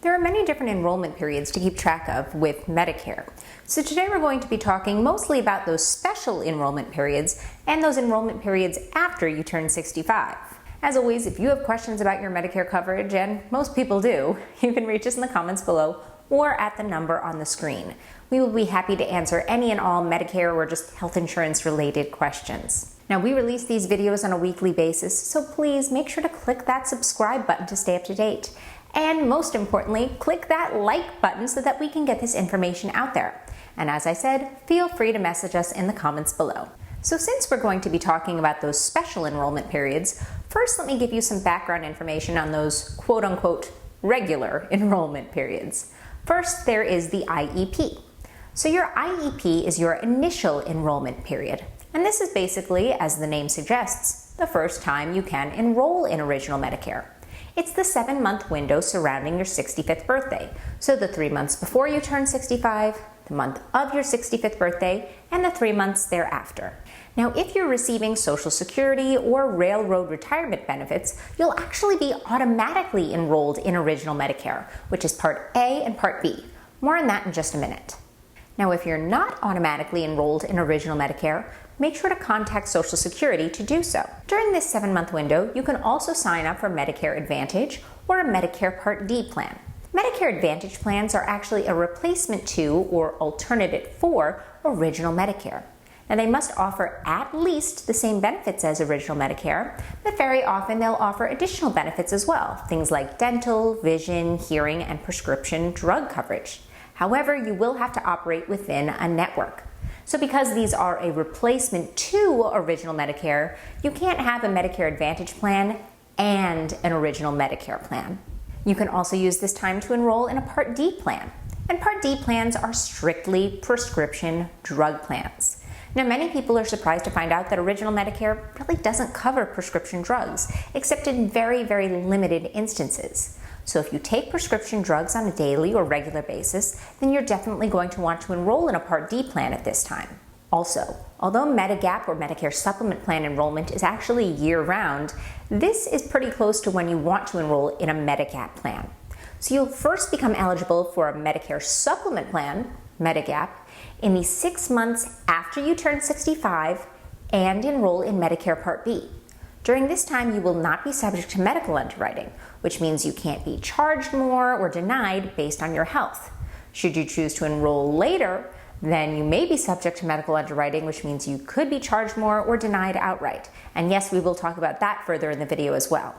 There are many different enrollment periods to keep track of with Medicare. So today we're going to be talking mostly about those special enrollment periods and those enrollment periods after you turn 65. As always, if you have questions about your Medicare coverage, and most people do, you can reach us in the comments below or at the number on the screen. We will be happy to answer any and all Medicare or just health insurance related questions. Now, we release these videos on a weekly basis, so please make sure to click that subscribe button to stay up to date. And most importantly, click that like button so that we can get this information out there. And as I said, feel free to message us in the comments below. So since we're going to be talking about those special enrollment periods, first let me give you some background information on those quote-unquote regular enrollment periods. First, there is the IEP. So your IEP is your initial enrollment period. And this is basically, as the name suggests, the first time you can enroll in Original Medicare. It's the 7-month window surrounding your 65th birthday. So the 3 months before you turn 65, the month of your 65th birthday, and the 3 months thereafter. Now, if you're receiving Social Security or railroad retirement benefits, you'll actually be automatically enrolled in Original Medicare, which is Part A and Part B. More on that in just a minute. Now, if you're not automatically enrolled in Original Medicare, make sure to contact Social Security to do so. During this 7-month window, you can also sign up for Medicare Advantage or a Medicare Part D plan. Medicare Advantage plans are actually a replacement to or alternative for Original Medicare. Now, they must offer at least the same benefits as Original Medicare, but very often they'll offer additional benefits as well, things like dental, vision, hearing, and prescription drug coverage. However, you will have to operate within a network. So because these are a replacement to Original Medicare, you can't have a Medicare Advantage plan and an Original Medicare plan. You can also use this time to enroll in a Part D plan. And Part D plans are strictly prescription drug plans. Now, many people are surprised to find out that Original Medicare really doesn't cover prescription drugs, except in very, very limited instances. So if you take prescription drugs on a daily or regular basis, then you're definitely going to want to enroll in a Part D plan at this time. Also, although Medigap or Medicare Supplement Plan enrollment is actually year-round, this is pretty close to when you want to enroll in a Medigap plan. So you'll first become eligible for a Medicare Supplement Plan, Medigap, in the 6 months after you turn 65 and enroll in Medicare Part B. During this time, you will not be subject to medical underwriting, which means you can't be charged more or denied based on your health. Should you choose to enroll later, then you may be subject to medical underwriting, which means you could be charged more or denied outright. And yes, we will talk about that further in the video as well.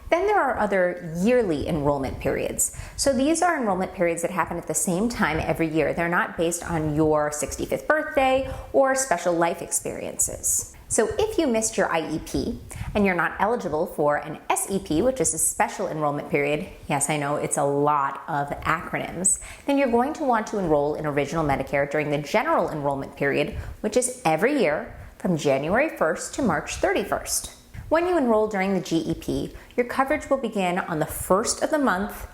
Then there are other yearly enrollment periods. So these are enrollment periods that happen at the same time every year. They're not based on your 65th birthday or special life experiences. So if you missed your IEP and you're not eligible for an SEP, which is a special enrollment period, yes, I know it's a lot of acronyms, then you're going to want to enroll in Original Medicare during the general enrollment period, which is every year from January 1st to March 31st. When you enroll during the GEP, your coverage will begin on the first of the month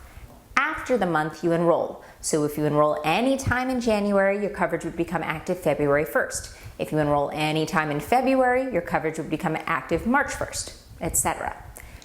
after the month you enroll. So if you enroll any time in January, your coverage would become active February 1st. If you enroll any time in February, your coverage would become active March 1st, etc.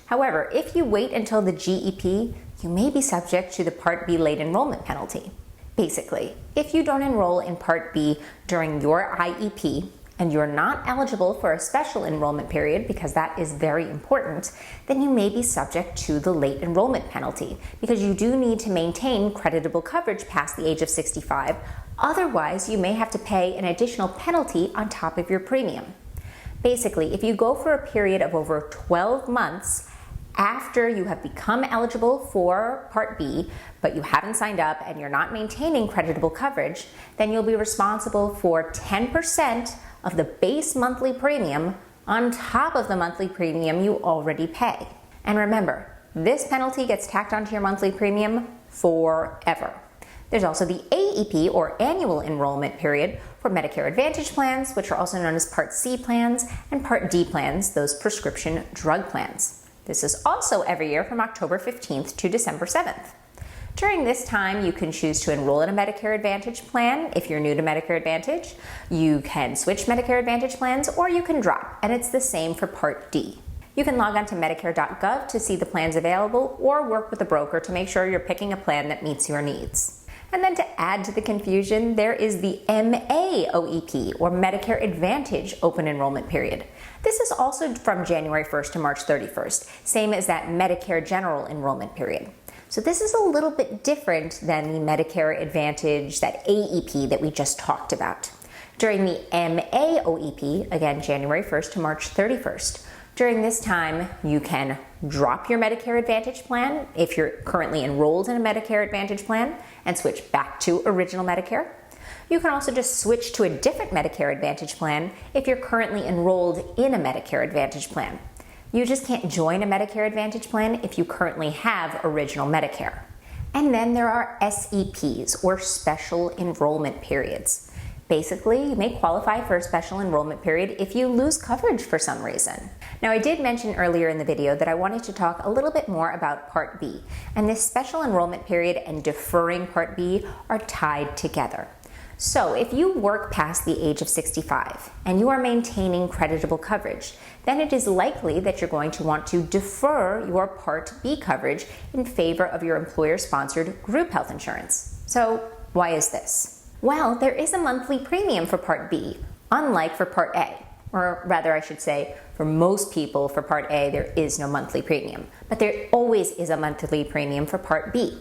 However, if you wait until the GEP, you may be subject to the Part B late enrollment penalty. Basically, if you don't enroll in Part B during your IEP, and you're not eligible for a special enrollment period because that is very important, then you may be subject to the late enrollment penalty because you do need to maintain creditable coverage past the age of 65. Otherwise, you may have to pay an additional penalty on top of your premium. Basically, if you go for a period of over 12 months after you have become eligible for Part B, but you haven't signed up and you're not maintaining creditable coverage, then you'll be responsible for 10% of the base monthly premium on top of the monthly premium you already pay. And remember, this penalty gets tacked onto your monthly premium forever. There's also the AEP or annual enrollment period for Medicare Advantage plans, which are also known as Part C plans, and Part D plans, those prescription drug plans. This is also every year from October 15th to December 7th. During this time, you can choose to enroll in a Medicare Advantage plan. If you're new to Medicare Advantage, you can switch Medicare Advantage plans or you can drop, and it's the same for Part D. You can log on to Medicare.gov to see the plans available or work with a broker to make sure you're picking a plan that meets your needs. And then to add to the confusion, there is the MAOEP, or Medicare Advantage open enrollment period. This is also from January 1st to March 31st, same as that Medicare General Enrollment period. So this is a little bit different than the Medicare Advantage, that AEP that we just talked about. During the MAOEP, again January 1st to March 31st, during this time you can drop your Medicare Advantage plan if you're currently enrolled in a Medicare Advantage plan and switch back to original Medicare. You can also just switch to a different Medicare Advantage plan if you're currently enrolled in a Medicare Advantage plan. You just can't join a Medicare Advantage plan if you currently have original Medicare. And then there are SEPs, or special enrollment periods. Basically, you may qualify for a special enrollment period if you lose coverage for some reason. Now, I did mention earlier in the video that I wanted to talk a little bit more about Part B, and this special enrollment period and deferring Part B are tied together. So if you work past the age of 65 and you are maintaining creditable coverage, then it is likely that you're going to want to defer your Part B coverage in favor of your employer-sponsored group health insurance. So why is this? Well, there is a monthly premium for Part B, unlike for Part A. Or rather, I should say, for most people for Part A, there is no monthly premium. But there always is a monthly premium for Part B.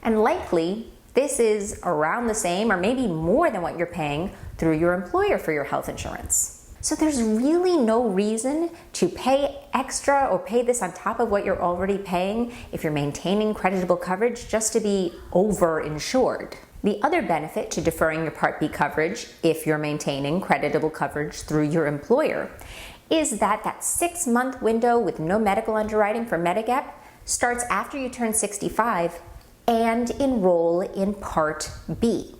And likely, this is around the same or maybe more than what you're paying through your employer for your health insurance. So there's really no reason to pay extra or pay this on top of what you're already paying if you're maintaining creditable coverage just to be overinsured. The other benefit to deferring your Part B coverage, if you're maintaining creditable coverage through your employer, is that 6-month window with no medical underwriting for Medigap starts after you turn 65 and enroll in Part B.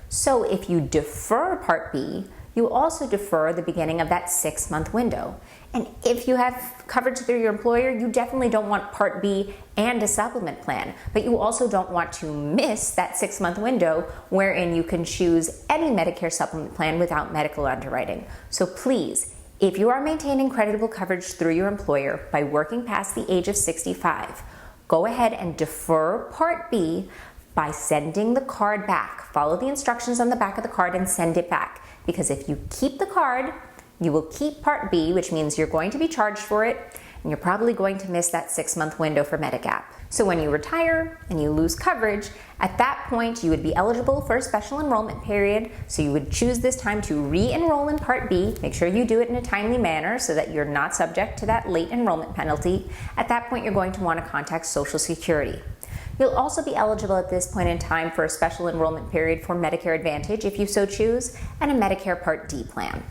So if you defer Part B, you also defer the beginning of that 6-month window. And if you have coverage through your employer, you definitely don't want Part B and a supplement plan, but you also don't want to miss that 6-month window wherein you can choose any Medicare supplement plan without medical underwriting. So please, if you are maintaining creditable coverage through your employer by working past the age of 65, go ahead and defer Part B by sending the card back. Follow the instructions on the back of the card and send it back. Because if you keep the card, you will keep Part B, which means you're going to be charged for it, and you're probably going to miss that 6-month window for Medigap. So when you retire and you lose coverage, at that point you would be eligible for a special enrollment period, so you would choose this time to re-enroll in Part B. Make sure you do it in a timely manner so that you're not subject to that late enrollment penalty. At that point, you're going to want to contact Social Security. You'll also be eligible at this point in time for a special enrollment period for Medicare Advantage if you so choose, and a Medicare Part D plan.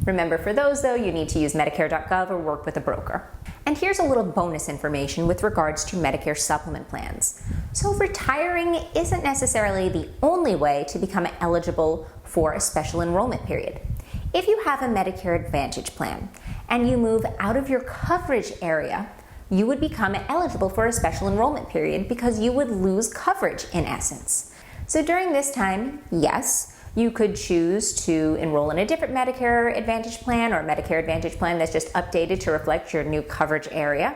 Remember, for those though, you need to use Medicare.gov or work with a broker. And here's a little bonus information with regards to Medicare supplement plans. So retiring isn't necessarily the only way to become eligible for a special enrollment period. If you have a Medicare Advantage plan and you move out of your coverage area, you would become eligible for a special enrollment period because you would lose coverage in essence. So during this time, yes, you could choose to enroll in a different Medicare Advantage plan or Medicare Advantage plan that's just updated to reflect your new coverage area.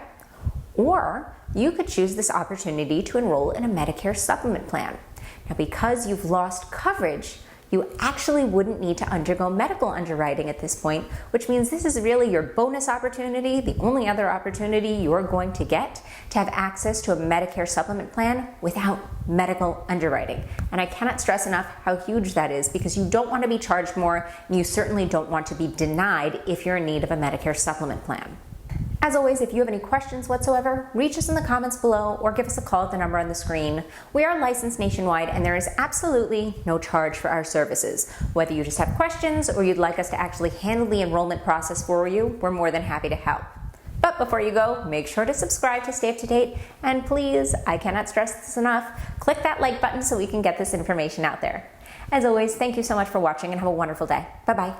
Or you could choose this opportunity to enroll in a Medicare supplement plan. Now, because you've lost coverage, you actually wouldn't need to undergo medical underwriting at this point, which means this is really your bonus opportunity, the only other opportunity you're going to get to have access to a Medicare supplement plan without medical underwriting. And I cannot stress enough how huge that is, because you don't want to be charged more, and you certainly don't want to be denied if you're in need of a Medicare supplement plan. As always, if you have any questions whatsoever, reach us in the comments below or give us a call at the number on the screen. We are licensed nationwide and there is absolutely no charge for our services. Whether you just have questions or you'd like us to actually handle the enrollment process for you, we're more than happy to help. But before you go, make sure to subscribe to stay up to date, and please, I cannot stress this enough, click that like button so we can get this information out there. As always, thank you so much for watching and have a wonderful day. Bye-bye.